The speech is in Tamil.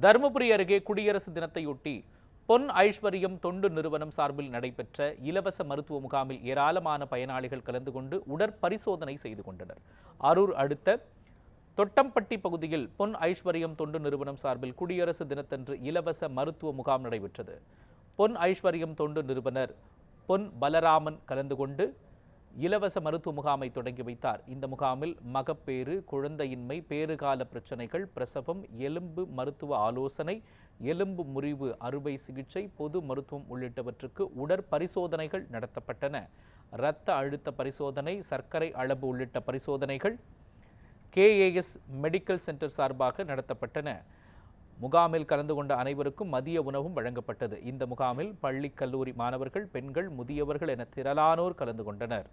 தருமபுரி அருகே குடியரசு தினத்தையொட்டி பொன் ஐஸ்வர்யம் தொண்டு நிறுவனம் சார்பில் நடைபெற்ற இலவச மருத்துவ முகாமில் ஏராளமான பயனாளிகள் கலந்து கொண்டு உடற்பரிசோதனை செய்து கொண்டனர். அரூர் அடுத்த தொட்டம்பட்டி பகுதியில் பொன் ஐஸ்வர்யம் தொண்டு நிறுவனம் சார்பில் குடியரசு தினத்தன்று இலவச மருத்துவ முகாம் நடைபெற்றது. பொன் ஐஸ்வர்யம் தொண்டு நிறுவனர் பொன் பலராமன் கலந்து கொண்டு இலவச மருத்துவ முகாமை தொடங்கி வைத்தார். இந்த முகாமில் மகப்பேறு, குழந்தையின்மை, பேறுகால பிரச்சனைகள், பிரசவம், எலும்பு மருத்துவ ஆலோசனை, எலும்பு முறிவு அறுவை சிகிச்சை, பொது மருத்துவம் உள்ளிட்டவற்றுக்கு உடற்பரிசோதனைகள் நடத்தப்பட்டன. இரத்த அழுத்த பரிசோதனை, சர்க்கரை அளவு உள்ளிட்ட பரிசோதனைகள் KAS மெடிக்கல் சென்டர் சார்பாக நடத்தப்பட்டன. முகாமில் கலந்து கொண்ட அனைவருக்கும் மதிய உணவும் வழங்கப்பட்டது. இந்த முகாமில் பள்ளி, கல்லூரி மாணவர்கள், பெண்கள், முதியவர்கள் என திரளானோர் கலந்து கொண்டனர்.